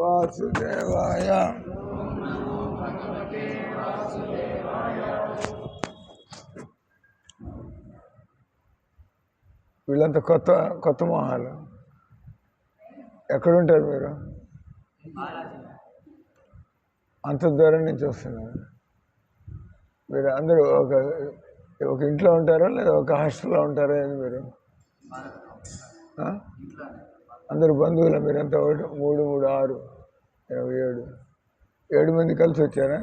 వాసుదేవాయ. వీళ్ళంతా కొత్త కొత్త మొహాలు. ఎక్కడుంటారు మీరు? అంత దూరం నుంచి వస్తున్నారు. మీరు అందరూ ఒక ఇంట్లో ఉంటారా లేదా ఒక హాస్టల్లో ఉంటారా? మీరు అందరు బంధువులు? మీరంతా 3, 3, 6, 27 7 మంది కలిసి వచ్చారా?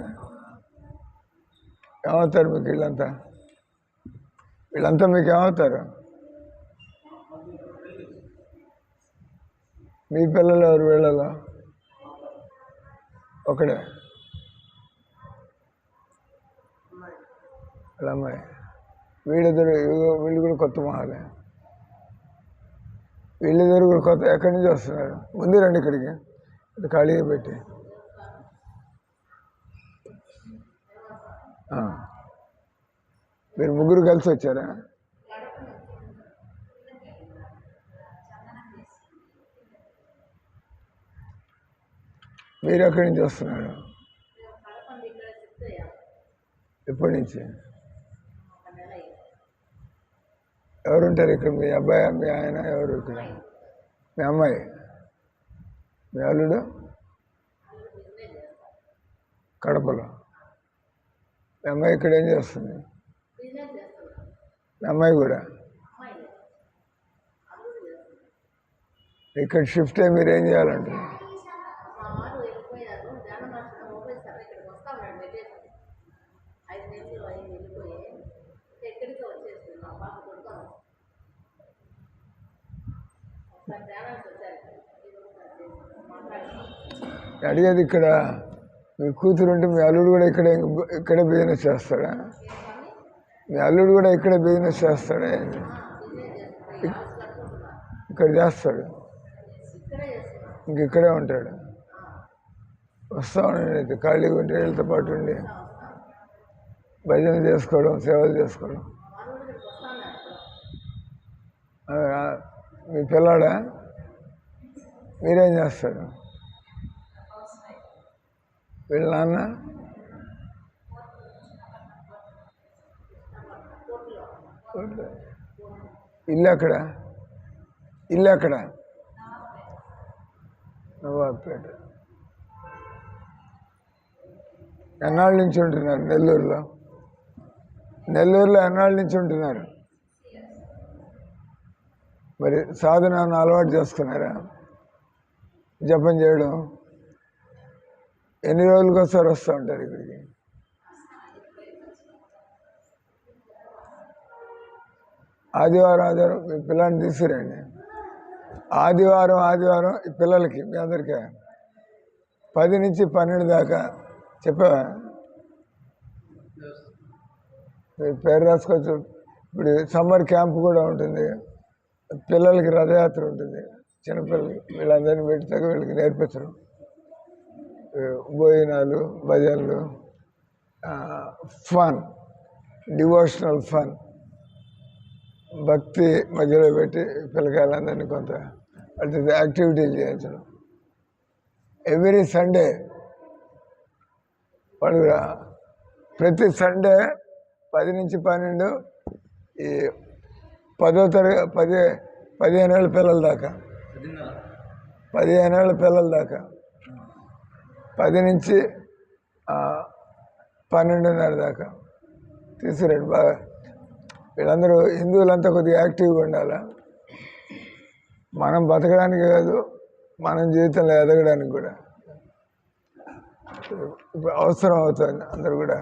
ఏమవుతారు మీకు వీళ్ళంతా? మీకు ఏమవుతారు? మీ పిల్లలు ఎవరు? వీళ్ళలో ఒకడే వాళ్ళ అమ్మాయి. వీళ్ళిద్దరు వీళ్ళు కూడా కొత్త మొహాలే. వీళ్ళిద్దరు కూడా కొత్త. ఎక్కడి నుంచి వస్తున్నారు? ముందు రండి ఇక్కడికి, అది ఖాళీగా పెట్టి. మీరు ముగ్గురు కలిసి వచ్చారా? మీరు ఎక్కడి నుంచి వస్తున్నారు? ఎప్పటి నుంచి? ఎవరుంటారు ఇక్కడ? మీ అబ్బాయి, మీ ఆయన ఎవరు ఇక్కడ? మీ అమ్మాయి, మీ అల్లుడు కడపలో. మీ అమ్మాయి ఇక్కడ ఏం చేస్తుంది? మీ అమ్మాయి కూడా ఇక్కడ షిఫ్ట్ అయ్యి మీరు ఏం చేయాలంటే? అడిగేది ఇక్కడ మీ కూతురు ఉంటే మీ అల్లుడు కూడా ఇక్కడే బిజినెస్ చేస్తాడా? మీ అల్లుడు కూడా ఇక్కడే బిజినెస్ చేస్తాడా? ఇక్కడ చేస్తాడు, ఇక్కడే ఉంటాడు. వస్తా ఉండి ఖాళీగా ఉంటే వీళ్ళతో పాటు ఉండి భజన చేసుకోవడం, సేవలు చేసుకోవడం. మీ పిల్లాడా? మీరేం చేస్తారు? వీళ్ళ నాన్న ఇల్లు ఎక్కడ? నవాబ్పేట. ఎన్నాళ్ళ నుంచి ఉంటున్నారు నెల్లూరులో? ఎన్నాళ్ళ నుంచి ఉంటున్నారు? మరి సాధనను అలవాటు చేసుకున్నారా? జపం చేయడం ఎన్ని రోజులకు ఒకసారి వస్తూ ఉంటారు ఇక్కడికి? ఆదివారం మీ పిల్లల్ని తీసుకురండి. ఆదివారం ఈ పిల్లలకి మీ అందరికీ 10 నుంచి 12 దాకా చెప్పావా? మీరు పేరు రాసుకోవచ్చు. ఇప్పుడు సమ్మర్ క్యాంప్ కూడా ఉంటుంది. పిల్లలకి రథయాత్ర ఉంటుంది. చిన్నపిల్లలకి వీళ్ళందరినీ పెట్టి వీళ్ళకి నేర్పించడం. భోజనాలు, భజనలు, ఫన్, డివోషనల్ ఫన్, భక్తి మధ్యలో పెట్టి పిల్లకాయలందరినీ కొంత యాక్టివిటీలు చేయించడం. ఎవ్రీ సండే వాళ్ళు ప్రతి సండే 10 నుంచి 12 ఈ 10వ తరగతి 15 ఏళ్ళ పిల్లల దాకా 10 నుంచి 12:30 దాకా తీసుకురండి. బాగా వీళ్ళందరూ హిందువులంతా కొద్దిగా యాక్టివ్గా ఉండాలా. మనం బతకడానికి కాదు, మనం జీవితంలో ఎదగడానికి కూడా ఇప్పుడు అవసరం అవుతుంది అందరూ కూడా.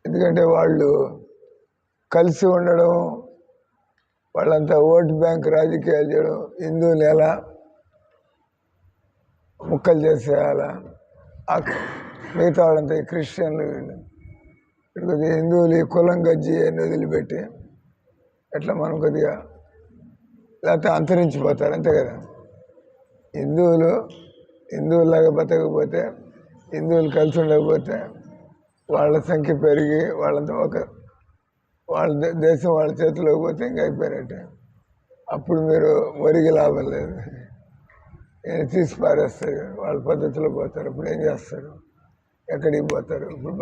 ఎందుకంటే వాళ్ళు కలిసి ఉండడం, వాళ్ళంతా ఓటు బ్యాంక్ రాజకీయాలు చేయడం, హిందువులు ఎలా ముక్కలు చేసేయాలా, మిగతా వాళ్ళంతా క్రిస్టియన్లు ఇక్కడ కొద్దిగా హిందువులు కులం గజ్జి అని వదిలిపెట్టి ఎట్లా మనం కొద్దిగా లేకపోతే అంతరించిపోతారు, అంతే కదా. హిందువులాగా బతకపోతే, హిందువులు కలిసి ఉండకపోతే వాళ్ళ సంఖ్య పెరిగి వాళ్ళంతా వాళ్ళ దేశం వాళ్ళ చేతిలోకి పోతే ఇంకా అయిపోయినట్టే. అప్పుడు మీరు ఒరిగి లాభం లేదు. తీసి పారేస్తారు, వాళ్ళ పద్ధతిలో పోతారు. ఇప్పుడు ఏం చేస్తారు, ఎక్కడికి పోతారు? ఇప్పుడు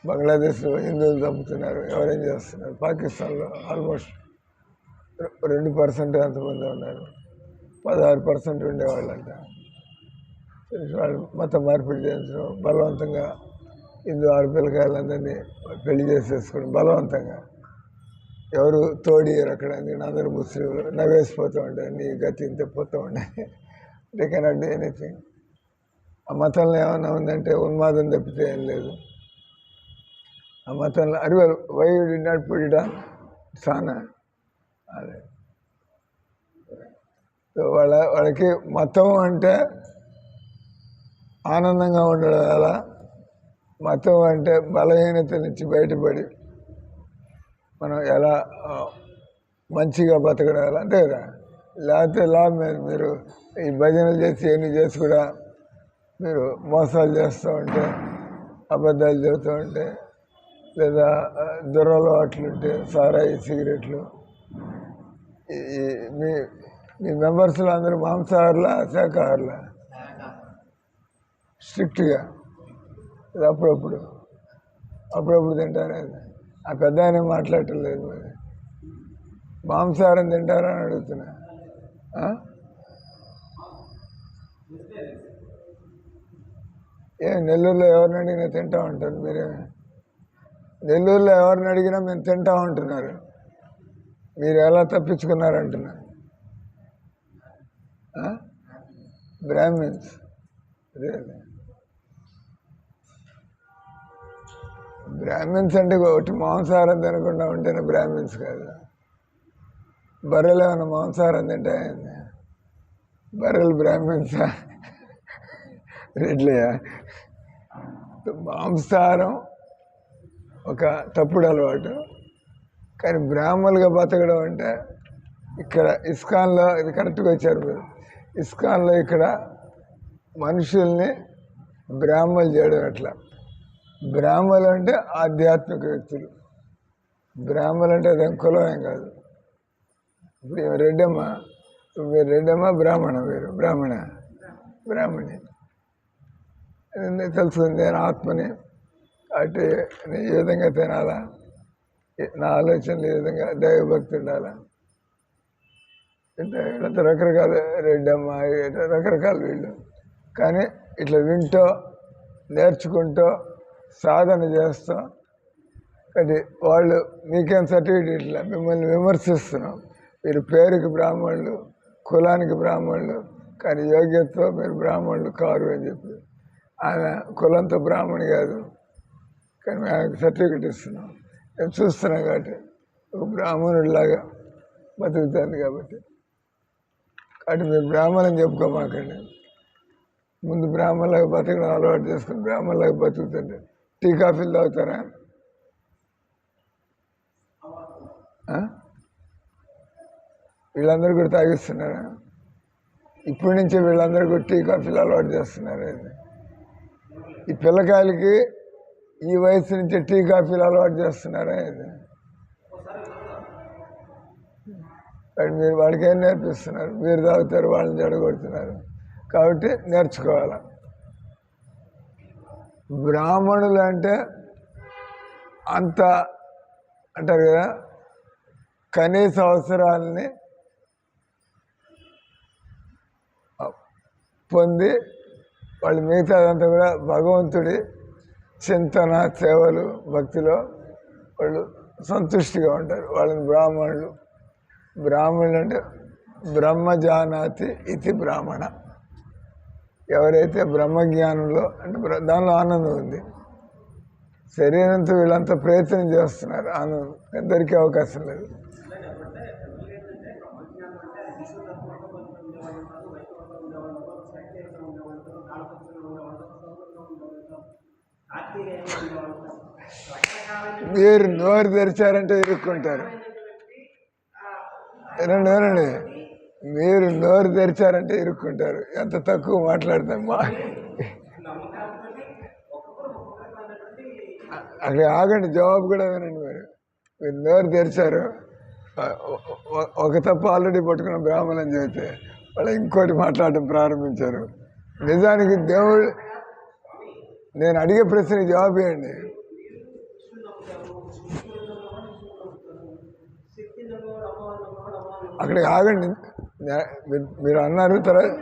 బంగ్లాదేశ్లో హిందువులు చంపుతున్నారు, ఎవరేం చేస్తున్నారు? పాకిస్తాన్లో ఆల్మోస్ట్ 2% ఎంతమంది ఉన్నారు, 16% ఉండేవాళ్ళంట. వాళ్ళు మత మార్పిడి చేయించడం, బలవంతంగా హిందూ ఆడపిల్లకాయలందరినీ పెళ్లి చేసేసుకుని బలవంతంగా, ఎవరు తోడియరు అక్కడ. అందరూ ముస్లింలు నవ్వేసిపోతూ ఉంటారు, నీ గతి ఇంత పోతూ ఉండే. They cannot do anything. ఆ మతంలో ఏమన్నా ఉందంటే ఉన్మాదం తప్పితే ఏం లేదు. ఆ మతంలో why you did not put it on సానా, అదే వాళ్ళకి మతం అంటే ఆనందంగా ఉండడం ఎలా, మతం అంటే బలహీనత నుంచి బయటపడి మనం ఎలా మంచిగా బతకడం ఎలా, అంతే కదా. లేకపోతే మీరు ఈ భజనలు చేసి ఎన్ని చేసి కూడా మీరు మోసాలు చేస్తూ ఉంటే, అబద్ధాలు చెబుతూ ఉంటే, లేదా దురలవాట్లుంటే, సారాయి సిగరెట్లు, మీ మీ మెంబర్స్లో అందరూ మాంసాహారులా శాఖాహారులా? స్ట్రిక్ట్గా అప్పుడప్పుడు తింటారా? ఆ పెద్ద ఆయన మాట్లాడటం లేదు. మరి మాంసాహారం తింటారా అని అడుగుతున్నా. నెల్లూరులో ఎవరిని అడిగినా తింటా ఉంటారు మీరేమి? నెల్లూరులో ఎవరిని అడిగినా మేము తింటా ఉంటున్నారు, మీరు ఎలా తప్పించుకున్నారంటున్నారు. బ్రాహ్మిన్స్, బ్రాహ్మిన్స్ అంటే ఒకటి మాంసాహారం తినకుండా ఉంటేనే బ్రాహ్మిన్స్ కాదు. బర్రెలు ఏమైనా మాంసాహారం తింటాయండి? బర్రెలు బ్రాహ్మిన్సా? రెడ్లయా? మాంసాహారం ఒక తప్పుడు అలవాటు, కానీ బ్రాహ్మణులుగా బతకడం అంటే ఇక్కడ ఇస్కాన్లో ఇది కరెక్ట్గా వచ్చారు మీరు. ఇస్కాన్లో ఇక్కడ మనుషుల్ని బ్రాహ్మణులు చేయడం ఎట్లా? బ్రాహ్మణులు అంటే ఆధ్యాత్మిక వ్యక్తులు. బ్రాహ్మణులు అంటే అదేం కులం ఏం కాదు. ఇప్పుడు మీరు రెడ్డమ్మ బ్రాహ్మణ, మీరు బ్రాహ్మణి తెలుసుకుంది. నేను ఆత్మని, అటు ఈ విధంగా తినాలా, నా ఆలోచనలు ఈ విధంగా దైవభక్తి ఉండాలా, ఇట్లా రకరకాల రెడ్డమ్మ, రకరకాల వీళ్ళు. కానీ ఇట్లా వింటూ నేర్చుకుంటూ సాధన చేస్తాం. కానీ వాళ్ళు మీకేం సర్టిఫికేట్ ఇట్లా మిమ్మల్ని విమర్శిస్తున్నాం. మీరు పేరుకి బ్రాహ్మణులు, కులానికి బ్రాహ్మణులు, కానీ యోగ్యతతో మీరు బ్రాహ్మణులు కారు అని చెప్పి. ఆమె కులంతో బ్రాహ్మణి కాదు, కానీ ఆమెకు సర్టిఫికేట్ ఇస్తున్నాం. మేము చూస్తున్నాం కాబట్టి ఒక బ్రాహ్మణుడిలాగా బతుకుతుంది. కాబట్టి మీరు బ్రాహ్మణుని చెప్పుకోమాకండి. ముందు బ్రాహ్మణులాగా బతకడం అలవాటు చేసుకుని బ్రాహ్మణులాగా బతుకుతుంటే టీ కాఫీలు తాగుతారా? వీళ్ళందరూ కూడా తాగిస్తున్నారా? ఇప్పటి నుంచే వీళ్ళందరూ కూడా టీ కాఫీలు అలవాటు చేస్తున్నారు. ఈ పిల్లకాయలకి ఈ వయసు నుంచే టీ కాఫీలు అలవాటు చేస్తున్నారా? మీరు వాడికి ఏం నేర్పిస్తున్నారు? మీరు తాగుతారు, వాళ్ళని జడగొడుతున్నారు. కాబట్టి నేర్చుకోవాలి. బ్రాహ్మణులు అంటే అంత అంటారు కదా, కనీస అవసరాలని పొంది వాళ్ళు మిగతాదంతా కూడా భగవంతుడి చింతన, సేవలు, భక్తిలో వాళ్ళు సంతుష్టిగా ఉంటారు. వాళ్ళని బ్రాహ్మణులు అంటే బ్రహ్మజానాతి ఇది బ్రాహ్మణ. ఎవరైతే బ్రహ్మజ్ఞానంలో అంటే దానిలో ఆనందం ఉంది. శరీరంతో వీళ్ళంతా ప్రయత్నం చేస్తున్నారు, ఆనందం దొరికే అవకాశం లేదు. మీరు నోరు తెరిచారంటే ఇరుక్కుంటారు. వినండి, మీరు నోరు తెరిచారంటే ఇరుక్కుంటారు. ఎంత తక్కువ మాట్లాడతామా? అక్కడ ఆగండి, జవాబు కూడా వినండి. మీరు నోరు తెరిచారు, ఒక తప్పు ఆల్రెడీ పట్టుకున్న బ్రాహ్మణం చెబితే వాళ్ళు ఇంకోటి మాట్లాడటం ప్రారంభించారు. నిజానికి దేవుడు, నేను అడిగే ప్రశ్నకి జవాబు ఇవ్వండి. అక్కడికి ఆగండి. మీరు అన్నారు తర్వాత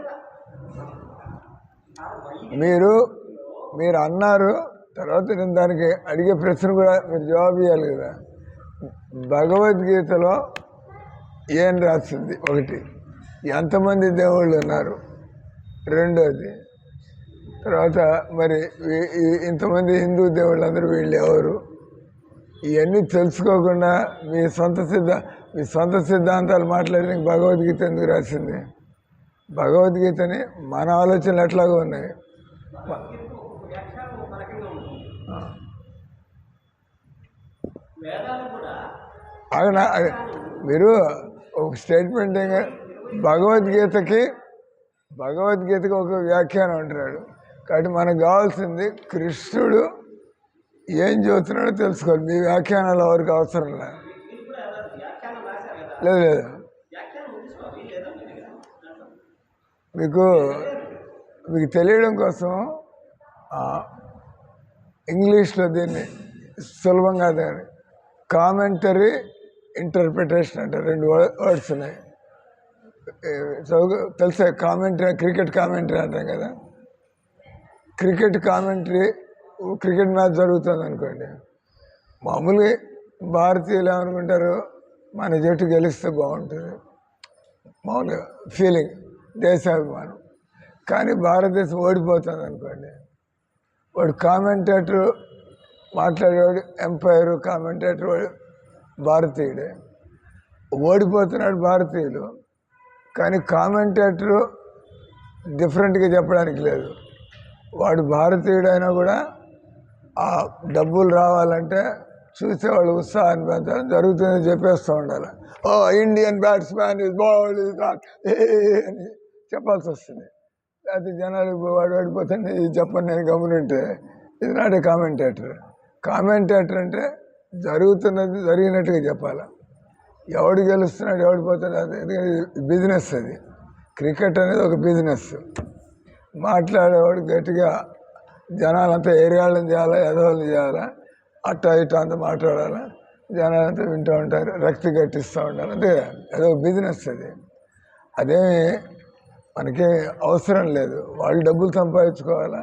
మీరు అన్నారు తర్వాత నేను దానికి అడిగే ప్రశ్న కూడా మీరు జవాబు ఇవ్వాలి కదా. భగవద్గీతలో ఏం రాసింది? ఒకటి, ఎంతమంది దేవుళ్ళు ఉన్నారు? రెండోది, తర్వాత మరి ఇంతమంది హిందూ దేవుళ్ళందరూ వీళ్ళు ఎవరు? ఇవన్నీ తెలుసుకోకుండా మీ సొంత సిద్ధాంతాలు మాట్లాడడానికి భగవద్గీత ఎందుకు రాసింది? భగవద్గీతని మన ఆలోచనలు ఎట్లాగో ఉన్నాయి. మీరు ఒక స్టేట్మెంట్ భగవద్గీతకి ఒక వ్యాఖ్యానం అంటున్నాడు. కాబట్టి మనకు కావాల్సింది కృష్ణుడు ఏం చెబుతున్నాడో తెలుసుకోవాలి. మీ వ్యాఖ్యానాలు ఎవరికి అవసరం లేదు. మీకు తెలియడం కోసం ఇంగ్లీష్లో దీన్ని సులభంగా దాన్ని కామెంటరీ ఇంటర్ప్రిటేషన్ అంటే 2 వర్డ్స్ ఉన్నాయి. తెలుసా? కామెంటరీ, క్రికెట్ కామెంటరీ అంటాం కదా. క్రికెట్ కామెంటరీ, క్రికెట్ మ్యాచ్ జరుగుతుంది అనుకోండి, మామూలుగా భారతీయులు ఏమనుకుంటారు, మన జట్టు గెలిస్తే బాగుంటుంది, మామూలుగా ఫీలింగ్, దేశాభిమానం. కానీ భారతదేశం ఓడిపోతుంది అనుకోండి, వాడు కామెంటేటర్ మాట్లాడేవాడు ఎంపైర్, కామెంటేటర్ వాడు భారతీయుడే. ఓడిపోతున్నాడు భారతీయులు, కానీ కామెంటేటరు డిఫరెంట్గా చెప్పడానికి లేదు. వాడు భారతీయుడైనా కూడా ఆ డబ్బులు రావాలంటే చూసేవాళ్ళు ఉత్సాహాన్ని పెంచడం జరుగుతుందని చెప్పేస్తూ ఉండాలి. ఓ ఇండియన్ బ్యాట్స్మ్యాన్ ఇస్ బౌల్డ్ అని చెప్పాల్సి వస్తుంది. లేకపోతే జనాలు వాడు ఓడిపోతుంది ఇది చెప్పండి నేను గమనింటే ఇది నాట్ ఏ కామెంటేటర్. కామెంటేటర్ అంటే జరుగుతున్నది జరిగినట్టుగా చెప్పాలి. ఎవడు గెలుస్తున్నాడు ఎవడు పోతాడు అది బిజినెస్. అది క్రికెట్ అనేది ఒక బిజినెస్. మాట్లాడేవాడు గట్టిగా జనాలంతా ఏరియాలను చేయాలా, ఎదవాళ్ళని చేయాలా, అట్టా ఇట్టా అంతా మాట్లాడాలా, జనాలంతా వింటూ ఉంటారు, రక్తి గట్టిస్తూ ఉండాలి. అంటే అదొక బిజినెస్. అదేమి మనకి అవసరం లేదు. వాళ్ళు డబ్బులు సంపాదించుకోవాలా,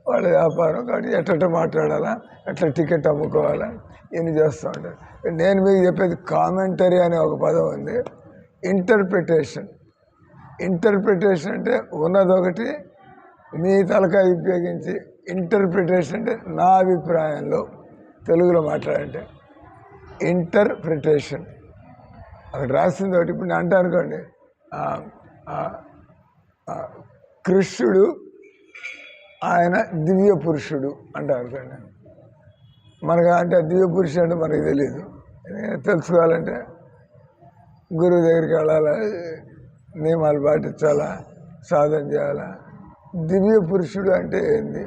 వాళ్ళ వ్యాపారం. కాబట్టి ఎట్ట మాట్లాడాలా, ఎట్లా టికెట్ అమ్ముకోవాలా, ఇవన్నీ చేస్తూ ఉంటారు. నేను మీకు చెప్పేది కామెంటరీ అనే ఒక పదం ఉంది. ఇంటర్ప్రిటేషన్ అంటే ఉన్నదొకటి మీ తలకాయ ఉపయోగించి, ఇంటర్ప్రిటేషన్ అంటే నా అభిప్రాయంలో తెలుగులో మాట్లాడంటే ఇంటర్ప్రిటేషన్. అక్కడ రాసింది ఒకటి. ఇప్పుడు నేను అంటా అనుకోండి, కృష్ణుడు ఆయన దివ్య పురుషుడు అంటారు అనుకోండి. మనకు అంటే దివ్య పురుషుడు అంటే మనకు తెలియదు. తెలుసుకోవాలంటే గురువు దగ్గరికి వెళ్ళాలా, నియమాలు పాటించాలా, సాధన చేయాలా. దివ్య పురుషుడు అంటే ఏంది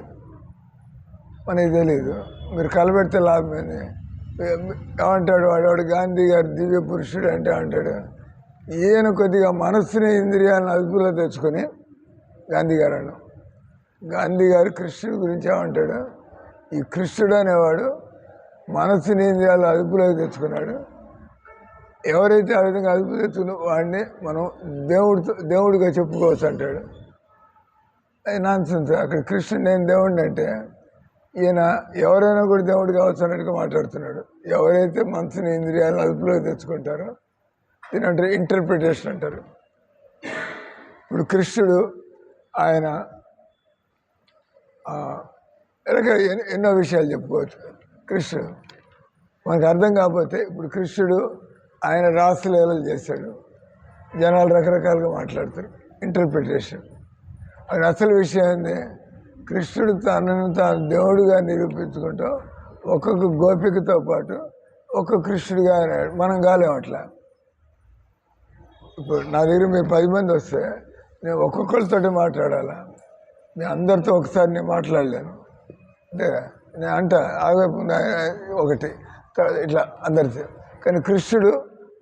మనకి తెలియదు. మీరు కలబెడితే లాభం ఏంది? ఏమంటాడు వాడు గాంధీ గారు దివ్య పురుషుడు అంటే అంటాడు, ఈయన కొద్దిగా మనస్సుని ఇంద్రియాలను అదుపులో తెచ్చుకొని గాంధీ గారు కృష్ణుడి గురించి ఏమంటాడు, ఈ కృష్ణుడు అనేవాడు మనస్సుని ఇంద్రియాలు అదుపులోకి తెచ్చుకున్నాడు. ఎవరైతే ఆ విధంగా అదుపు తెచ్చుకున్న వాడిని మనం దేవుడిగా చెప్పుకోవచ్చు అంటాడు. అది నాన్సెన్స్. అక్కడ కృష్ణుడు నేను దేవుడిని అంటే ఈయన ఎవరైనా కూడా దేవుడు కావచ్చు అన్నట్టుగా మాట్లాడుతున్నాడు. ఎవరైతే మనసుని ఇంద్రియాలను అదుపులోకి తెచ్చుకుంటారో దీని అంటారు ఇంటర్ప్రిటేషన్ అంటారు. ఇప్పుడు కృష్ణుడు ఆయన ఎన్నో విషయాలు చెప్పుకోవచ్చు. కృష్ణుడు మనకు అర్థం కాకపోతే ఇప్పుడు కృష్ణుడు ఆయన రాసలీలలు చేశాడు, జనాలు రకరకాలుగా మాట్లాడతారు. ఇంటర్ప్రిటేషన్. అది అసలు విషయం ఏంది? కృష్ణుడు తనను తాను దేవుడుగా నిరూపించుకుంటూ ఒక్కొక్క గోపికతో పాటు ఒక్కొక్క కృష్ణుడిగా అన్నాడు. మనం కాలేం అట్లా. ఇప్పుడు నా దగ్గర మీరు 10 మంది వస్తే నేను ఒక్కొక్కరితో మాట్లాడాలా, నేను అందరితో ఒకసారి నేను మాట్లాడలేను. అంటే నేను ఒకటి ఇట్లా అందరితో. కానీ కృష్ణుడు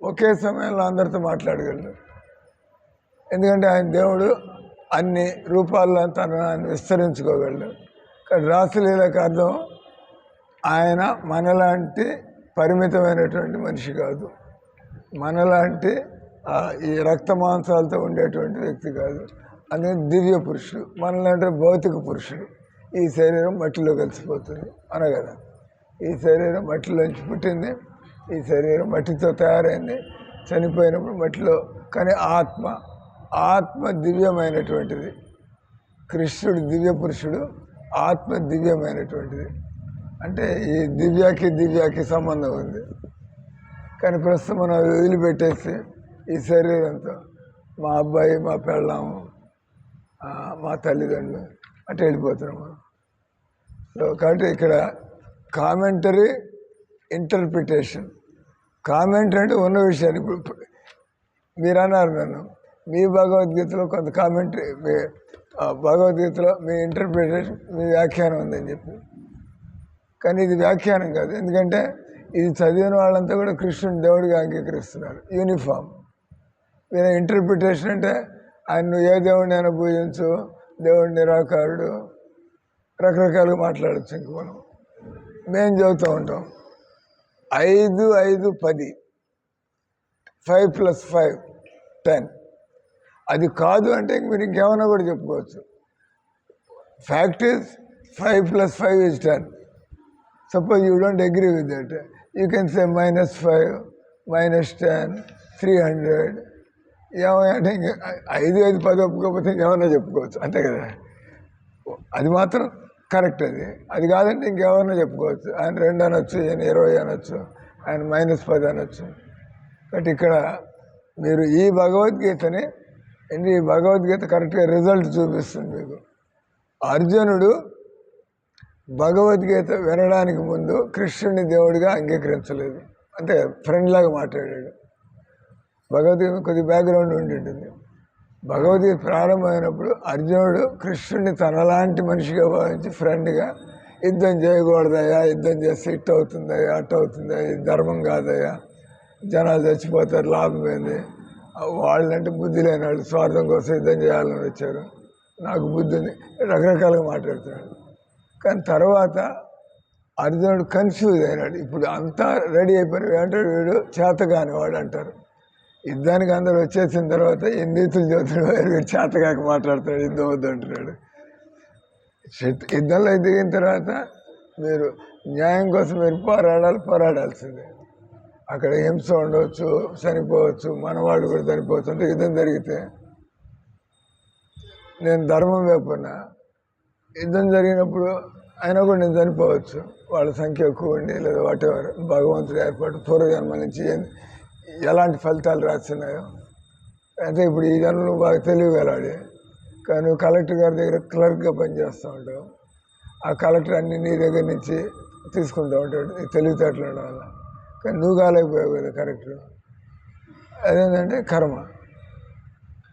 ఒకే సమయంలో అందరితో మాట్లాడగలడు. ఎందుకంటే ఆయన దేవుడు అన్ని రూపాల్లో తనని విస్తరించుకోగలడు. కానీ రాసలీలకు అర్థం ఆయన మనలాంటి పరిమితమైనటువంటి మనిషి కాదు, మనలాంటి ఈ రక్త మాంసాలతో ఉండేటువంటి వ్యక్తి కాదు. అనేది దివ్య పురుషుడు. మనలాంటి భౌతిక పురుషుడు. ఈ శరీరం మట్టిలో కలిసిపోతుంది అనగదా. ఈ శరీరం మట్టిలోంచి పుట్టింది, ఈ శరీరం మట్టితో తయారైంది, చనిపోయినప్పుడు మట్టిలో. కానీ ఆత్మ దివ్యమైనటువంటిది. కృష్ణుడు దివ్య పురుషుడు, ఆత్మ దివ్యమైనటువంటిది. అంటే ఈ దివ్యాకి సంబంధం ఉంది. కానీ ప్రస్తుతం మనం వదిలిపెట్టేసి ఈ శరీరంతో మా అబ్బాయి, మా పెళ్ళాము, మా తల్లిదండ్రులు అటు వెళ్ళిపోతున్నాము. సో కాబట్టి ఇక్కడ కామెంటరీ, ఇంటర్ప్రిటేషన్. కామెంటరీ అంటే ఉన్న విషయాన్ని. ఇప్పుడు మీరు అన్నారు నన్ను, మీ భగవద్గీతలో కొంత కామెంటరీ, మీ భగవద్గీతలో మీ ఇంటర్ప్రిటేషన్, మీ వ్యాఖ్యానం ఉందని చెప్పి. కానీ ఇది వ్యాఖ్యానం కాదు. ఎందుకంటే ఇది చదివిన వాళ్ళంతా కూడా కృష్ణుని దేవుడిగా అంగీకరిస్తున్నారు, యూనిఫామ్. మీరు ఇంటర్ప్రిటేషన్ అంటే ఆయన నువ్వు ఏ దేవుడిని అయినా పూజించు, దేవుడు నిరాకారుడు, రకరకాలుగా మాట్లాడచ్చు. ఇంక మేము చదువుతూ ఉంటాం 5, 5, 10, 5 + 5 10. అది కాదు అంటే మీరు ఇంకేమైనా కూడా చెప్పుకోవచ్చు. Fact is 5 + 5 is 10. Suppose you don't agree with that, you can say -5, -10, 300. ఏమంటే 5, 5, 10 ఒప్పుకోకపోతే ఇంకేమన్నా చెప్పుకోవచ్చు, అంతే కదా. అది మాత్రం కరెక్ట్. అది కాదంటే ఇంకేమన్నా చెప్పుకోవచ్చు. ఆయన 2 అనొచ్చు, ఆయన 20 అనొచ్చు, ఆయన -10 అనొచ్చు. బట్ ఇక్కడ మీరు ఈ భగవద్గీతని, ఈ భగవద్గీత కరెక్ట్గా రిజల్ట్ చూపిస్తుంది మీకు. అర్జునుడు భగవద్గీత వినడానికి ముందు కృష్ణుని దేవుడిగా అంగీకరించలేదు, అంటే ఫ్రెండ్ లాగా మాట్లాడాడు. భగవద్గీత కొద్ది బ్యాక్గ్రౌండ్ ఉండి ఉంటుంది. భగవద్గీత ప్రారంభమైనప్పుడు అర్జునుడు కృష్ణుడిని తనలాంటి మనిషిగా భావించి ఫ్రెండ్గా, యుద్ధం చేయకూడదయ్యా, యుద్ధం చేస్తే ఇట్ అవుతుందయ్యా, అట్ అవుతుందయ్యా, ఇది ధర్మం కాదయ్యా, జనాలు చచ్చిపోతారు, లాభం ఏంది, వాళ్ళంటే బుద్ధి లేని వాళ్ళు, స్వార్థం కోసం యుద్ధం చేయాలని వచ్చారు, నాకు బుద్ధి ఉంది, రకరకాలుగా మాట్లాడుతున్నాడు. కానీ తర్వాత అర్జునుడు కన్ఫ్యూజ్ అయినాడు. ఇప్పుడు అంతా రెడీ అయిపోయిన అంటే వీడు చేతగాని వాడు అంటారు. యుద్ధానికి అందరూ వచ్చేసిన తర్వాత ఎన్ని నీతులు చదువుతాడు, వీడు చేతగాక మాట్లాడుతున్నాడు, యుద్ధం వద్దు అంటున్నాడు. యుద్ధంలో దిగిన తర్వాత మీరు న్యాయం కోసం మీరు పోరాడాల్సిందే. అక్కడ హింస ఉండవచ్చు, చనిపోవచ్చు, మనవాడు కూడా చనిపోవచ్చు. అంటే యుద్ధం జరిగితే నేను ధర్మం వైపున్నా, యుద్ధం జరిగినప్పుడు అయినా కూడా నేను చనిపోవచ్చు, వాళ్ళ సంఖ్య ఎక్కువ ఉండి, లేదా వాటెవర్ భగవంతుడు ఏర్పాటు పూర్వజన్మ నుంచి ఎలాంటి ఫలితాలు రాస్తున్నాయో. అంటే ఇప్పుడు ఈ జన్మలు బాగా తెలియగలాడి, కానీ నువ్వు కలెక్టర్ గారి దగ్గర క్లర్క్గా పనిచేస్తూ ఉంటావు. ఆ కలెక్టర్ అన్ని నీ దగ్గర నుంచి తీసుకుంటూ ఉంటాడు, నీ తెలివితేటలు ఉండడం వల్ల. కానీ నువ్వు కాలేకపోయావు కదా కలెక్టర్. అదేంటంటే కర్మ.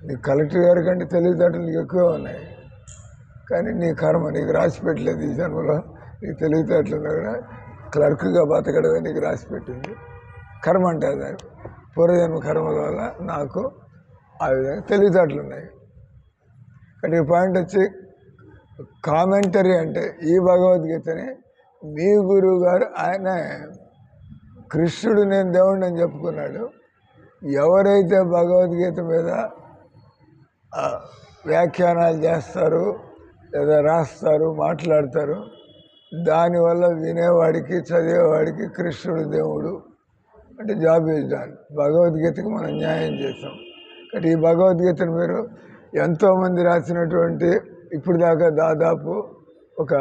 నీ కలెక్టర్ గారి కంటే తెలివితేటలు నీకు ఎక్కువే ఉన్నాయి, కానీ నీ కర్మ నీకు రాసి పెట్టలేదు. ఈ జన్మలో నీకు తెలివితేటలు ఉన్నా కూడా క్లర్క్గా బతకడమే నీకు రాసి పెట్టింది. కర్మ అంటే అది పూర్వజన్మ కర్మల వల్ల నాకు ఆ విధంగా తెలివితేటలు ఉన్నాయి. కానీ ఈ పాయింట్ వచ్చి కామెంటరీ అంటే ఈ భగవద్గీతని మీ గురువు గారు ఆయన కృష్ణుడు నేను దేవుడిని అని చెప్పుకున్నాడు. ఎవరైతే భగవద్గీత మీద వ్యాఖ్యానాలు చేస్తారు, లేదా రాస్తారు, మాట్లాడతారు, దానివల్ల వినేవాడికి, చదివేవాడికి కృష్ణుడు దేవుడు అంటే జాబ్ ఈజ్ డన్. భగవద్గీతకు మనం న్యాయం చేసాం. కానీ ఈ భగవద్గీతను మీరు ఎంతోమంది రాసినటువంటి, ఇప్పుడు దాకా దాదాపు ఒక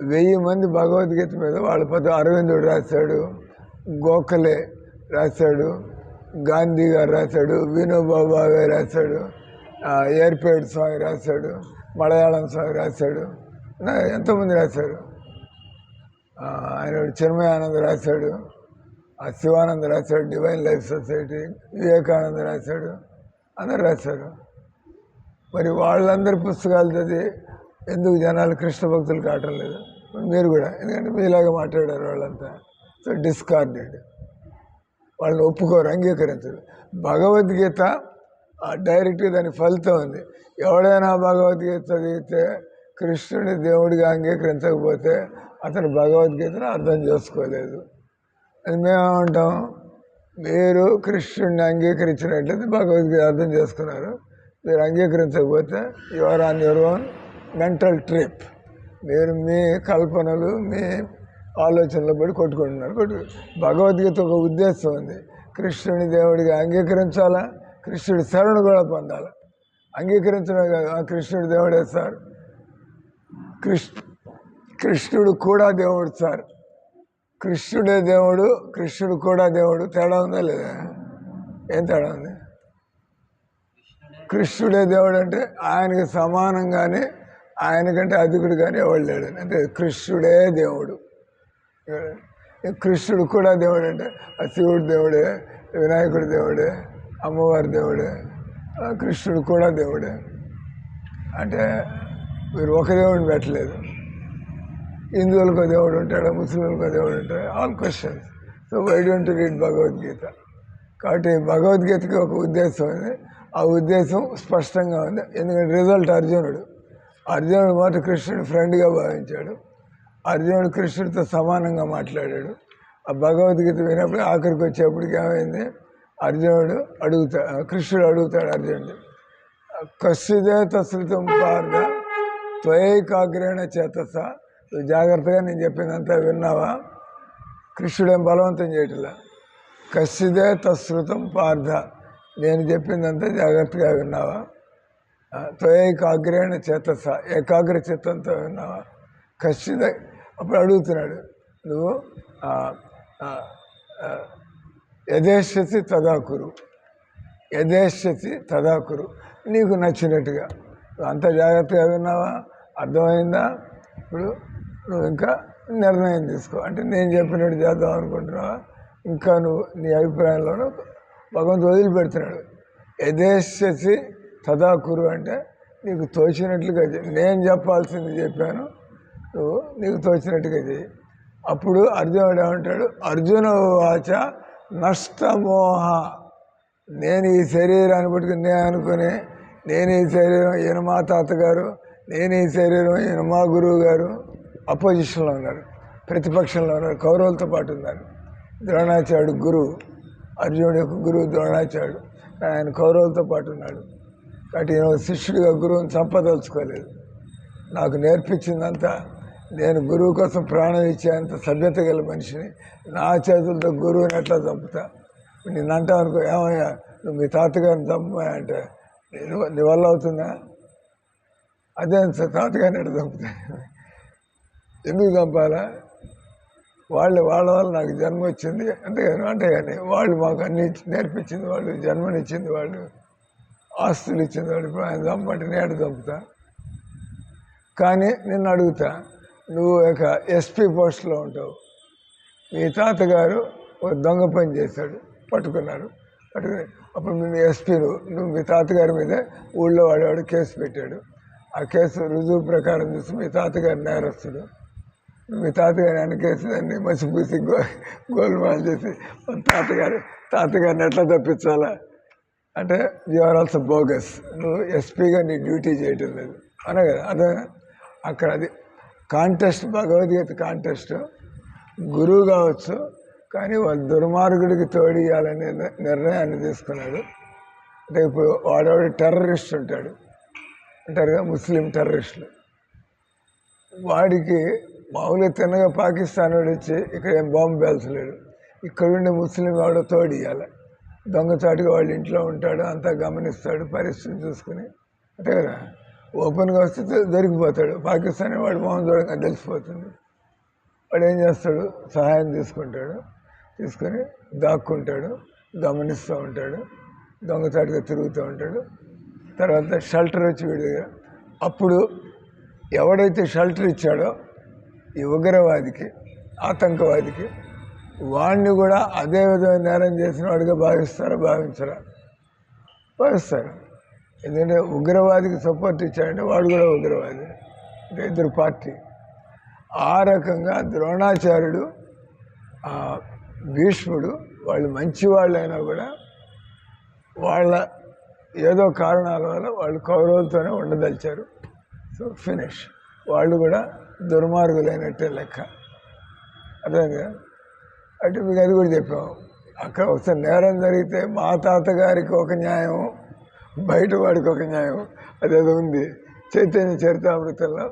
1000 మంది భగవద్గీత మీద వాళ్ళ అరవిందుడు రాశాడు, గోఖలే రాశాడు, గాంధీ గారు రాశాడు, వినోబా భావే రాశాడు, ఏర్పేడ్ స్వామి రాశాడు, మలయాళం స్వామి రాశాడు, ఎంతోమంది రాశారు. ఆయన చిన్మయానంద రాశాడు, శివానంద రాశాడు, డివైన్ లైఫ్ సొసైటీ, వివేకానంద రాశాడు, అందరు రాశారు. మరి వాళ్ళందరి పుస్తకాలు చదివి ఎందుకు జనాలు కృష్ణ భక్తులు కావటం లేదు? మీరు కూడా, ఎందుకంటే మీలాగా మాట్లాడారు వాళ్ళంతా. సో డిస్కార్డెడ్, వాళ్ళని ఒప్పుకోరు, అంగీకరించరు. భగవద్గీత డైరెక్ట్గా దాని ఫలితం ఉంది. ఎవడైనా భగవద్గీత చదివితే కృష్ణుని దేవుడిగా అంగీకరించకపోతే అతను భగవద్గీతను అర్థం చేసుకోలేదు. అది మేమేమంటాం, మీరు కృష్ణుడిని అంగీకరించినట్లయితే భగవద్గీత అర్థం చేసుకున్నారు. మీరు అంగీకరించకపోతే you're on your own mental trip. మీరు మీ కల్పనలు మీ ఆలోచనలు పడి కొట్టుకుంటున్నారు. భగవద్గీత ఒక ఉద్దేశం ఉంది, కృష్ణుని దేవుడిగా అంగీకరించాలా, కృష్ణుడి శరణు కూడా పొందాలి. అంగీకరించడం కాదు, కృష్ణుడి దేవుడే సార్, కృష్ణుడు కూడా దేవుడు సార్, కృష్ణుడే దేవుడు, కృష్ణుడు కూడా దేవుడు. తేడా ఉందా లేదా? ఏం తేడా ఉంది? కృష్ణుడే దేవుడు అంటే ఆయనకి సమానంగానే, ఆయనకంటే అధికుడు కానీ ఎవడు లేడు. అంటే కృష్ణుడే దేవుడు. కృష్ణుడు కూడా దేవుడు అంటే శివుడు దేవుడే, వినాయకుడు దేవుడే, అమ్మవారి దేవుడే, కృష్ణుడు కూడా దేవుడే. అంటే మీరు ఒక దేవుడిని పెట్టలేదు. హిందువులకు దేవుడు ఉంటాడు, ముస్లింలకు దేవుడు ఉంటాడు, all questions. So why don't read Bhagavad Gita? కాబట్టి భగవద్గీతకి ఒక ఉద్దేశం ఉంది, ఆ ఉద్దేశం స్పష్టంగా ఉంది. ఎందుకంటే రిజల్ట్ అర్జునుడు మాట కృష్ణుడు ఫ్రెండ్గా భావించాడు, అర్జునుడు కృష్ణుడితో సమానంగా మాట్లాడాడు. ఆ భగవద్గీత వినప్పుడు ఆఖరికి వచ్చేప్పటికి ఏమైంది, కృష్ణుడు అడుగుతాడు అర్జునుడు, కశ్చిదే తశ్రుతం పార్థ త్వయేకాగ్రేణ చేతస. నువ్వు జాగ్రత్తగా నేను చెప్పినంతా విన్నావా? కృష్ణుడేం బలవంతం చేయట్లా. కశ్చిదే తశ్రుతం పార్థ, నేను చెప్పిందంతా జాగ్రత్తగా విన్నావా? త్వయేకాగ్రేణ చేతస, ఏకాగ్ర చిత్తంతో విన్నావా? కశ్చిద. అప్పుడు అడుగుతున్నాడు, నువ్వు యథేష్యసి తదాకురు, యథేష్యసి తదాకురు, నీకు నచ్చినట్టుగా. అంత జాగ్రత్తగా విన్నావా? అర్థమైందా? ఇప్పుడు నువ్వు ఇంకా నిర్ణయం తీసుకో. అంటే నేను చెప్పినట్టు చేద్దాం అనుకుంటున్నావా, ఇంకా నువ్వు నీ అభిప్రాయంలోనూ భగవంతుడు వదిలిపెడుతున్నాడు. యథేష్యసి తదాకురు అంటే నీకు తోచినట్లుగా చేయి. నేను చెప్పాల్సింది చెప్పాను, నువ్వు నీకు తోచినట్టుగా చేయి. అప్పుడు అర్జునుడు ఏమంటాడు, అర్జున వాచ నష్టమోహ. నేను ఈ శరీరాన్ని పట్టుకుని నేను అనుకుని, నేను ఈ శరీరం ఈయన మా తాతగారు, నేను ఈ శరీరం ఈయన మా గురువు గారు, అపోజిషన్లో ఉన్నారు, ప్రతిపక్షంలో ఉన్నారు, కౌరవులతో పాటు ఉన్నారు. ద్రోణాచార్యుడు గురువు, అర్జునుడు యొక్క గురువు ద్రోణాచార్యుడు, ఆయన కౌరవులతో పాటు ఉన్నాడు. కాబట్టి నేను శిష్యుడిగా గురువుని చంపదలుచుకోలేదు. నాకు నేర్పించిందంతా, నేను గురువు కోసం ప్రాణం ఇచ్చేంత సభ్యత గల మనిషిని, నా చేతులతో గురువుని ఎట్లా చంపుతా? నేను అంటావు అనుకో, ఏమయ్యా నువ్వు మీ తాతగారిని చంపమా అంటే, నీ వల్ల అవుతుందా? అదే తాతగారిని ఎట్లా చంపుతా? ఎందుకు చంపాలా? వాళ్ళ వల్ల నాకు జన్మ వచ్చింది అంటే కానీ వాళ్ళు మాకు అన్ని నేర్పించింది, వాళ్ళు జన్మనిచ్చింది, వాళ్ళు ఆస్తులు ఇచ్చింది, వాళ్ళు. ఇప్పుడు ఆయన చంపంటే నేను చంపుతా. కానీ నిన్ను అడుగుతా, నువ్వు ఒక ఎస్పీ పోస్ట్లో ఉంటావు, మీ తాతగారు ఒక దొంగ పని చేశాడు, పట్టుకుని అప్పుడు మీ ఎస్పీ నువ్వు మీ తాతగారి మీద ఊళ్ళో వాడేవాడు కేసు పెట్టాడు. ఆ కేసు రుజువు ప్రకారం చూసి మీ తాతగారి నేరస్తుడు, మీ తాతగారి వెనకేసి దాన్ని మసిపూసి గోల్మాల్ చేసి తాతగారిని ఎట్లా తప్పించాలా అంటే యు ఆర్ ఆల్సో బోగస్, నువ్వు ఎస్పీగా నీ డ్యూటీ చేయటం లేదు అనే కదా. అదే అక్కడ అది కాంటెస్ట్, భగవద్గీత కాంటెస్ట్. గురువు కావచ్చు, కానీ వాళ్ళు దుర్మార్గుడికి తోడియాలనే నిర్ణయాన్ని తీసుకున్నాడు. అంటే ఇప్పుడు వాడవాడు టెర్రరిస్ట్ ఉంటాడు అంటారుగా, ముస్లిం టెర్రరిస్టులు. వాడికి మామూలుగా తిన్నగా పాకిస్తాన్ వాడు వచ్చి ఇక్కడ ఏం బాంబు పేల్చలేడు, ఇక్కడుండే ముస్లిం వాడు తోడియాలి. దొంగచాటుగా వాళ్ళ ఇంట్లో ఉంటాడు, అంతా గమనిస్తాడు, పరిస్థితి చూసుకుని. అంతే కదా, ఓపెన్గా వస్తే దొరికిపోతాడు. పాకిస్తాన్ వాడు మొహం చూడగా తెలిసిపోతుంది. వాడు ఏం చేస్తాడు, సహాయం తీసుకొని దాక్కుంటాడు, గమనిస్తూ ఉంటాడు, దొంగచాటుగా తిరుగుతూ ఉంటాడు. తర్వాత షెల్టర్ వచ్చి వీడి దగ్గర, అప్పుడు ఎవడైతే షెల్టర్ ఇచ్చాడో ఈ ఉగ్రవాదికి, ఆతంకవాదికి, వాడిని కూడా అదే విధమైన నేరం చేసిన వాడిగా భావించరా? భావిస్తారు. ఎందుకంటే ఉగ్రవాదికి సపోర్ట్ ఇచ్చాడంటే వాడు కూడా ఉగ్రవాది, అంటే ఇద్దరు పార్టీ. ఆ రకంగా ద్రోణాచార్యుడు, భీష్ముడు వాళ్ళు మంచి వాళ్ళైనా కూడా వాళ్ళ ఏదో కారణాల వల్ల వాళ్ళు కౌరవులతోనే ఉండదలిచారు. So finish. వాళ్ళు కూడా దుర్మార్గులైనట్టే లెక్క. అదే అంటే మీకు అది కూడా చెప్పాము. అక్కడ ఒకసారి నేరం జరిగితే మా తాతగారికి ఒక న్యాయం, బయట వాడికి ఒక న్యాయం, అదేదో ఉంది చైతన్య చరితామృతంలో.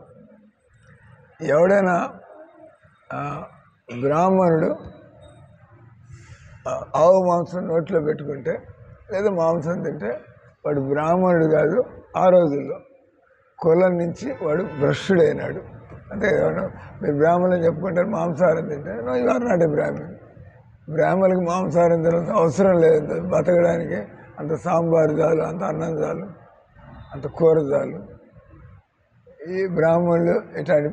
ఎవడైనా బ్రాహ్మణుడు ఆవు మాంసం నోట్లో పెట్టుకుంటే లేదా మాంసం తింటే వాడు బ్రాహ్మణుడు కాదు. ఆ రోజుల్లో కులం నుంచి వాడు భ్రష్టుడైనాడు. అంటే ఏమన్నా మీరు బ్రాహ్మణులు చెప్పుకుంటారు మాంసాహారం తింటే no you are not a Brahmin. బ్రాహ్మణులకి మాంసాహారం తినడం అవసరం లేదు. బతకడానికి అంత సాంబారు చాలు, అంత అన్నం చాలు, అంత కూర చాలు. ఈ బ్రాహ్మణులు ఇట్లాంటి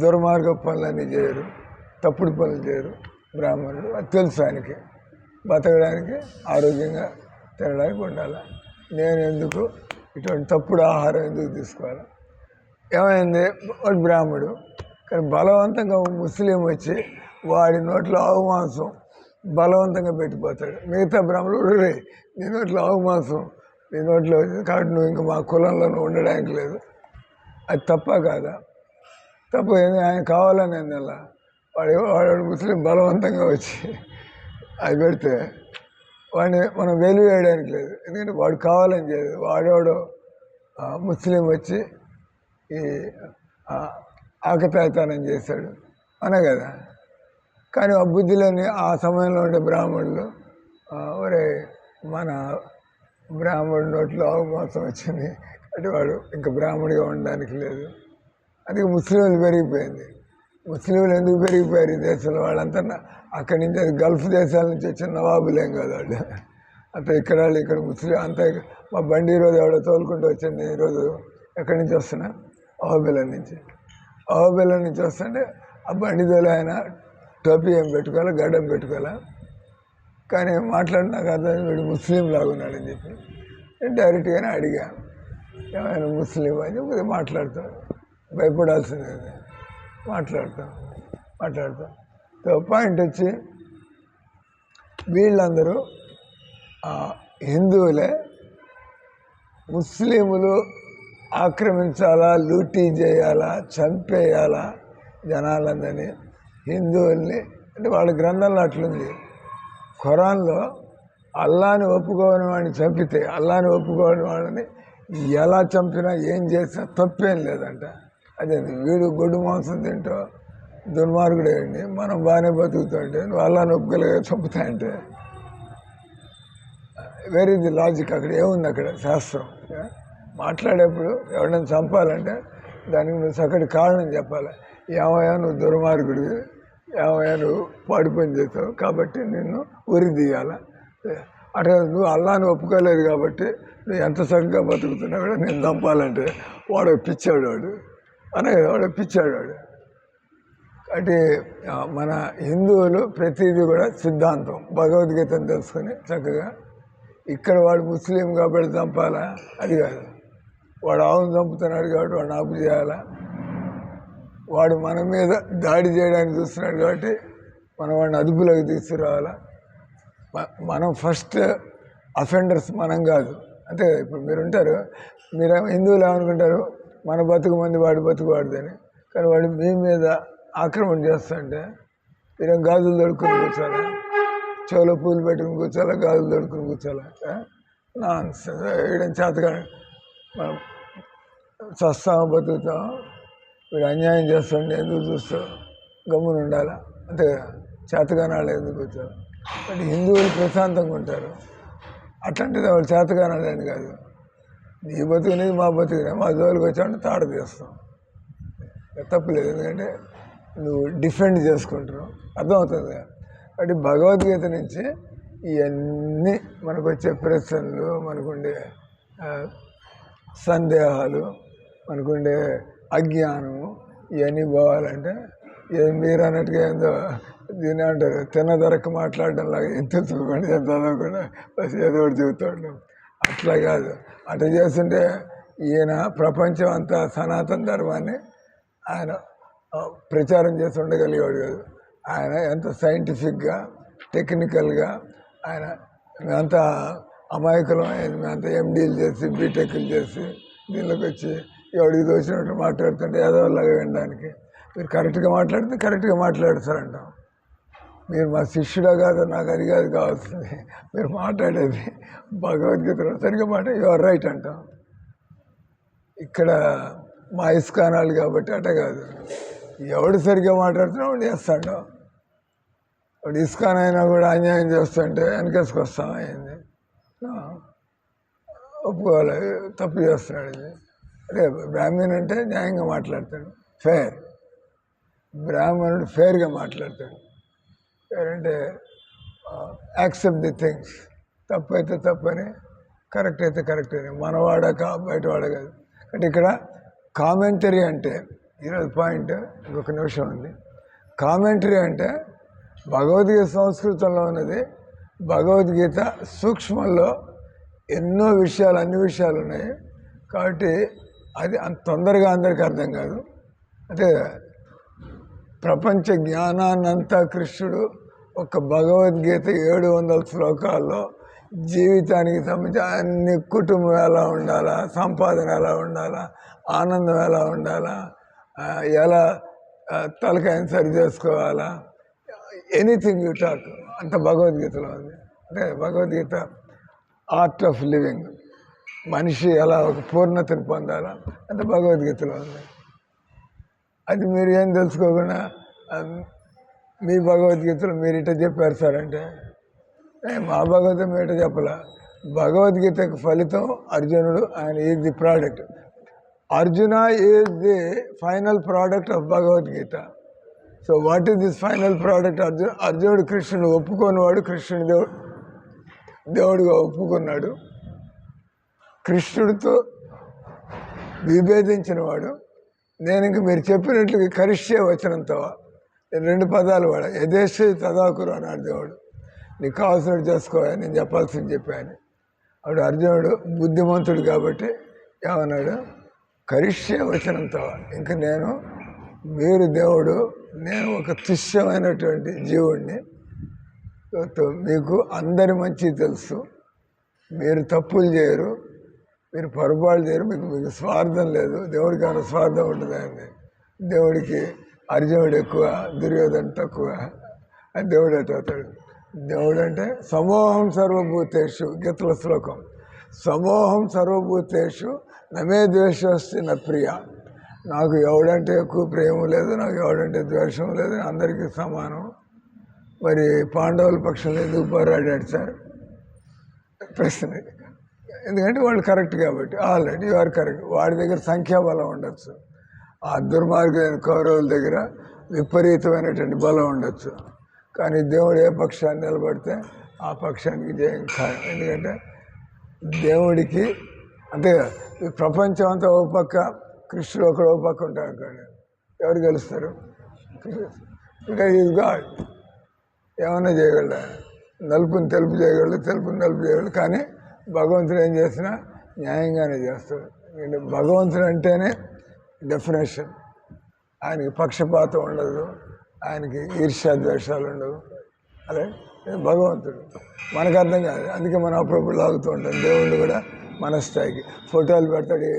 దుర్మార్గ పనులన్నీ చేయరు, తప్పుడు పనులు చేయరు బ్రాహ్మణులు. అది తెలుసు ఆయనకి. బతకడానికి ఆరోగ్యంగా తినడానికి ఉండాలి. నేను ఎందుకు ఇటువంటి తప్పుడు ఆహారం ఎందుకు తీసుకోవాలి? ఏమైంది, వాడు బ్రాహ్మడు కానీ బలవంతంగా ముస్లిం వచ్చి వాడి నోట్లో ఆవు మాంసం బలవంతంగా పెట్టిపోతాడు. మిగతా బ్రాహ్మణుడు నీ నోట్లో ఆవు మాంసం నీ నోట్లో వచ్చింది కాబట్టి నువ్వు ఇంకా మా కులంలో ఉండడానికి లేదు. అది తప్ప కాదా? తప్పు ఏంది? ఆయన కావాలని ఏందల్లా వాడు ముస్లిం బలవంతంగా వచ్చి అది పెడితే వాడిని మనం వెలివేయడానికి లేదు. ఎందుకంటే వాడు కావాలని చేయదు. వాడేవాడు ముస్లిం వచ్చి ఈ ఆకతాయితనం చేశాడు అనే కదా. కానీ ఆ బుద్ధిలోని ఆ సమయంలో ఉండే బ్రాహ్మణులు ఒరే మన బ్రాహ్మణుడి నోట్లో ఆవు మాంసం వచ్చింది అంటే వాడు ఇంకా బ్రాహ్మణుడిగా ఉండడానికి లేదు. అందుకే ముస్లింలు పెరిగిపోయింది. ముస్లింలు ఎందుకు పెరిగిపోయారు ఈ దేశంలో? వాళ్ళంతా అక్కడి నుంచి అది గల్ఫ్ దేశాల నుంచి వచ్చిన నవాబులేం కాదు వాళ్ళు. అంత ఇక్కడ వాళ్ళు ఇక్కడ ముస్లిం అంతా. మా బండి ఈరోజు ఎవడో తోలుకుంటూ వచ్చండి. ఈరోజు ఎక్కడి నుంచి వస్తున్నా? అహోబిలం నుంచి. అహోబిలం నుంచి వస్తుంటే ఆ బండి తోలి ఆయన టోపీ ఏం పెట్టుకోవాలి, గడ్డం పెట్టుకోవాలి. కానీ మాట్లాడినాక అర్థం వీడు ముస్లిం లాగున్నాడని చెప్పి నేను డైరెక్ట్గానే అడిగా, ఏమైనా ముస్లిం అని చెప్పి మాట్లాడతాడు. భయపడాల్సిందే, మాట్లాడతాం. సో పాయింట్ వచ్చి వీళ్ళందరూ హిందువులే. ముస్లింలు ఆక్రమించాలా, లూటీ చేయాలా, చంపేయాలా జనాలందరినీ, హిందువుల్ని. అంటే వాళ్ళ గ్రంథంలో అట్లుంది. ఖురాన్లో అల్లాని ఒప్పుకోని వాడిని చంపితే, అల్లాని ఒప్పుకోని వాళ్ళని ఎలా చంపినా ఏం చేసినా తప్పేం లేదంట. అదే వీడు గొడ్డు మాంసం తింటూ దుర్మార్గుడేయండి, మనం బాగానే బతుకుతుంటే నువ్వు అల్లాని ఒప్పుకోలేక చంపుతాయంటే వేర్ ఇస్ ది లాజిక్? అక్కడ ఏముంది? అక్కడ శాస్త్రం మాట్లాడేప్పుడు ఎవరైనా చంపాలంటే దానికి నువ్వు చక్కటి కారణం చెప్పాలి. ఏమయ్యా నువ్వు దుర్మార్గుడివి, ఏమయ్యా నువ్వు పాడు పని చేస్తావు కాబట్టి నిన్ను ఉరి తీయాల. అట్లా నువ్వు అల్లాని ఒప్పుకోలేదు కాబట్టి నువ్వు ఎంత చక్కగా బతుకుతున్నా కూడా నేను చంపాలంటే వాడు పిచ్చాడు, వాడు అనే వాడు పిచ్చాడు వాడు. అంటే మన హిందువులు ప్రతిదీ కూడా సిద్ధాంతం, భగవద్గీతను తెలుసుకొని చక్కగా ఇక్కడ వాడు ముస్లిం కాబట్టి చంపాలా అది కాదు. వాడు ఆవును చంపుతున్నాడు కాబట్టి వాడిని ఆపు చేయాలా. వాడు మన మీద దాడి చేయడానికి చూస్తున్నాడు కాబట్టి మనం వాడిని అదుపులోకి తీసుకురావాలా. మనం ఫస్ట్ అఫెండర్స్ మనం కాదు. అంతే కదా. ఇప్పుడు మీరు ఉంటారు, మీరు హిందువులు ఏమనుకుంటారు, మన బతుకు మంది వాడి బతుకు వాడిదని. కానీ వాడు మీ మీద ఆక్రమణ చేస్తుంటే మీరేం గాజులు దొడుకుని కూర్చోాలా, చెవులో పూలు పెట్టుకుని కూర్చోాలా, గాజులు దొడుకుని కూర్చోాలా? నాన్సెన్స్. వీడని చేతగా మనం చస్తాం, బతుకుతాం. వీడు అన్యాయం చేస్తుంటే ఎందుకు చూస్తావు, గమ్మున ఉండాలా. అంతే కదా. చేతగానాళ్ళు ఎందుకు వచ్చారు? అంటే హిందువులు ప్రశాంతంగా ఉంటారు. అట్లాంటిది వాళ్ళు చేతగానాలని కాదు. నీ బతుకునేది మా బతుకునే, మా జోలికి వచ్చామంటే తాడ తీస్తాం. తప్పులేదు, ఎందుకంటే నువ్వు డిఫెండ్ చేసుకుంటున్నావు. అర్థమవుతుంది కదా. అంటే భగవద్గీత నుంచి ఇవన్నీ మనకు వచ్చే ప్రశ్నలు, మనకుండే సందేహాలు, మనకుండే అజ్ఞానము, ఇవన్నీ పోవాలంటే మీరు అన్నట్టుగా ఏందో దీని అంటారు తిన్నదరకు మాట్లాడడం లాగా ఎంత తెలుసుకోండి, ఎంత చదవకుండా ఏదో ఒకటి చెబుతాడు. అట్లా కాదు. అట్లా చేస్తుంటే ఈయన ప్రపంచం అంతా సనాతన ధర్మాన్ని ఆయన ప్రచారం చేసి ఉండగలిగాడు కాదు. ఆయన ఎంత సైంటిఫిక్గా, టెక్నికల్గా ఆయన అంతా అమాయకులం అయింది. మేమంతా ఎండీలు చేసి బీటెక్లు చేసి దీనిలోకి వచ్చి ఎవడికి దోచినట్టు మాట్లాడుతుంటే ఏదోలాగా వినడానికి. మీరు కరెక్ట్గా మాట్లాడితే కరెక్ట్గా మాట్లాడతారంటాం. మీరు మా శిష్యుడా కాదు, నాకు అది కాదు కావాల్సింది. మీరు మాట్లాడేది భగవద్గీతలో సరిగ్గా యువర్ రైట్ అంటాం. ఇక్కడ మా ఇస్కానాలు కాబట్టి అట కాదు. ఎవడు సరిగ్గా మాట్లాడుతున్నా వాడు చేస్తాడు. వాడు ఇస్కాన్ అయినా కూడా అన్యాయం చేస్తుంటే వెనకేసుకొస్తాం. అయింది ఒప్పుకోవాలి, తప్పు చేస్తున్నాడు. ఇది అంటే బ్రాహ్మణ్ అంటే న్యాయంగా మాట్లాడతాడు, ఫేర్. బ్రాహ్మణుడు ఫేర్గా మాట్లాడతాడు. ఫేర్ అంటే యాక్సెప్ట్ ది థింగ్స్. తప్పు అయితే తప్పని, కరెక్ట్ అయితే కరెక్ట్ అని. మనవాడక బయటవాడ కాదు. అంటే ఇక్కడ కామెంటరీ అంటే ఈరోజు పాయింట్ ఇంకొక నిమిషం ఉంది. కామెంటరీ అంటే భగవద్గీత సంస్కృతంలో ఉన్నది. భగవద్గీత సూక్ష్మంలో ఎన్నో విషయాలు, అన్ని విషయాలు ఉన్నాయి కాబట్టి అది అంత తొందరగా అందరికీ అర్థం కాదు. అంటే ప్రపంచ జ్ఞానాన్నంతా కృష్ణుడు ఒక భగవద్గీత 700 శ్లోకాల్లో జీవితానికి సంబంధించి అన్ని, కుటుంబం ఎలా ఉండాలా, సంపాదన ఎలా ఉండాలా, ఆనందం ఎలా ఉండాలా, ఎలా తలకాయని సరి చేసుకోవాలా, ఎనీథింగ్ యూ టాక్ అంత భగవద్గీతలో ఉంది. అంటే భగవద్గీత ఆర్ట్ ఆఫ్ లివింగ్, మనిషి ఎలా ఒక పూర్ణతను పొందాలా అంత భగవద్గీతలో ఉంది. అది మీరు ఏం తెలుసుకోకుండా మీ భగవద్గీతలో మీరు ఇట్లా చెప్పారు సార్ అంటే, మా భగవద్గీత మీరు ఇట్లా చెప్పాల. భగవద్గీతకు ఫలితం అర్జునుడు, ఆయన is the product. Arjuna is the final product of Bhagavad Gita. So what is this final product? అర్జునుడు కృష్ణుడు ఒప్పుకున్నవాడు, కృష్ణుడు దేవుడిగా ఒప్పుకున్నాడు. కృష్ణుడితో విభేదించిన వాడు. నేను ఇంక మీరు చెప్పినట్లు కరిష్యే వచనంతో 2 పదాలు వాడా. యథేశ్వ తదాకురు అన్నాడు దేవుడు. నీకు కావాల్సినట్టు చేసుకోవాలి, నేను చెప్పాల్సింది చెప్పాను. అప్పుడు అర్జునుడు బుద్ధిమంతుడు కాబట్టి ఏమన్నాడు? కరిష్యే వచనంతో. ఇంక నేను, మీరు దేవుడు, నేను ఒక తుష్యమైనటువంటి జీవుడిని. మీకు అందరి మంచి తెలుసు, మీరు తప్పులు చేయరు, మీరు పొరపాటు చేయరు, మీకు స్వార్థం లేదు. దేవుడికి ఏమైనా స్వార్థం ఉంటుందండి? దేవుడికి అర్జునుడు ఎక్కువ, దుర్యోధన తక్కువ. అని దేవుడు అవుతాడు. దేవుడు అంటే సమోహం సర్వభూతేషు, గీతల శ్లోకం. సమోహం సర్వభూతేషు నమే ద్వేషోస్తి నా ప్రియ. నాకు ఎవడంటే ఎక్కువ ప్రేమ లేదు, నాకు ఎవడంటే ద్వేషం లేదు, అందరికీ సమానం. మరి పాండవుల పక్షంలో ఎందుకు పోరాడాడు సార్? ప్రశ్న. ఎందుకంటే వాళ్ళు కరెక్ట్ కాబట్టి. Already you are correct. వాడి దగ్గర సంఖ్యాబలం ఉండొచ్చు, ఆ దుర్మార్గమైన కౌరవుల దగ్గర విపరీతమైనటువంటి బలం ఉండొచ్చు. కానీ దేవుడు ఏ పక్షాన్ని నిలబడితే ఆ పక్షానికి జయం ఖాయం. ఎందుకంటే దేవుడికి అంతే. ప్రపంచం అంతా ఒక పక్క, కృష్ణుడు ఒకడు ఒక పక్క ఉంటాడు. అక్కడ ఎవరు గెలుస్తారు? Is God. ఏమన్నా చేయగలడా? నలుపుని తెలుపు చేయగలడు, తెలుపుని నలుపు చేయగలడు. కానీ భగవంతుడు ఏం చేసినా న్యాయంగానే చేస్తాడు. భగవంతుడు అంటేనే డెఫినేషన్. ఆయనకి పక్షపాతం ఉండదు, ఆయనకి ఈర్ష్యా ద్వేషాలు ఉండవు. అదే భగవంతుడు. మనకు అర్థం కాదు, అందుకే మనం అప్పుడప్పుడు లాగుతూ ఉంటాం. దేవుళ్ళు కూడా మన స్థాయికి ఫోటోలు పెడతాడు.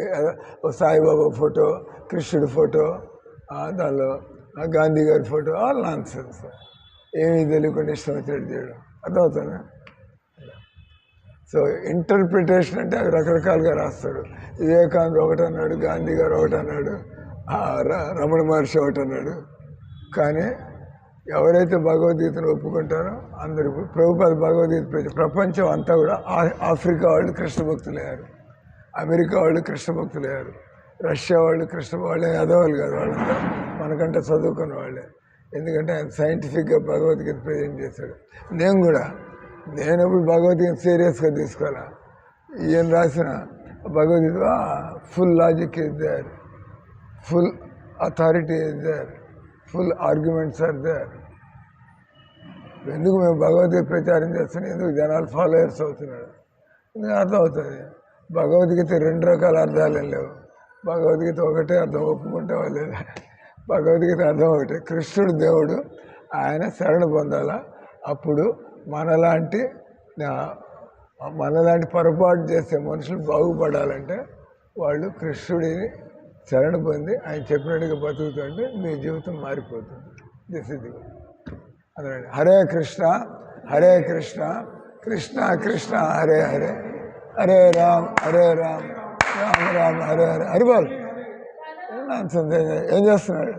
సాయిబాబా ఫోటో, కృష్ణుడి ఫోటో, దానిలో గాంధీ గారి ఫోటో, ఆల్ నాన్ సెన్స్. ఏమీ తెలియకుండా ఇష్టం వచ్చినట్టు చేయడం. అర్థమవుతుందా? సో ఇంటర్ప్రిటేషన్ అంటే అవి రకరకాలుగా రాస్తాడు. వివేకానంద ఒకటి అన్నాడు, గాంధీ గారు ఒకటి అన్నాడు, రమణ మహర్షి ఒకటి అన్నాడు. కానీ ఎవరైతే భగవద్గీతను ఒప్పుకుంటారో అందరూ, ప్రభుపాద భగవద్గీత ప్రపంచం అంతా కూడా, ఆఫ్రికా వాళ్ళు కృష్ణ భక్తులయ్యారు, అమెరికా వాళ్ళు కృష్ణ భక్తులయ్యారు, రష్యా వాళ్ళు కృష్ణ, వాళ్ళే ఎదవాళ్ళు కాదు, వాళ్ళంతా మనకంటే చదువుకున్న వాళ్ళే. ఎందుకంటే ఆయన సైంటిఫిక్గా భగవద్గీత ప్రజెంట్ చేశాడు. నేను ఎప్పుడు భగవద్గీత సీరియస్గా తీసుకోవాలా. ఈయన రాసిన Bhagavad Gita full logic is there, full authority is there, full arguments are there. ఎందుకు మేము భగవద్గీత ప్రచారం చేస్తున్నాం? ఎందుకు జనాలు ఫాలోయర్స్ అవుతున్నాడు? ఎందుకు అర్థమవుతుంది. భగవద్గీత 2 రకాల అర్థాలు ఏం లేవు. భగవద్గీత ఒకటే అర్థం, ఒప్పుకుంటే లేదు. భగవద్గీత అర్థం ఒకటే. కృష్ణుడు దేవుడు, ఆయన శరణ పొందాలా. అప్పుడు మనలాంటి మనలాంటి పొరపాటు చేసే మనుషులు బాగుపడాలంటే వాళ్ళు కృష్ణుడిని శరణ పొంది ఆయన చెప్పినట్టుగా బతుకుతుంటే మీ జీవితం మారిపోతుంది. దిస్ ఇస్ అదే హరే కృష్ణ కృష్ణ కృష్ణ హరే హరే హరే రామ్ రామ్ రామ్ హరే హరే హరిబాల్ ఏం చేస్తున్నాడు?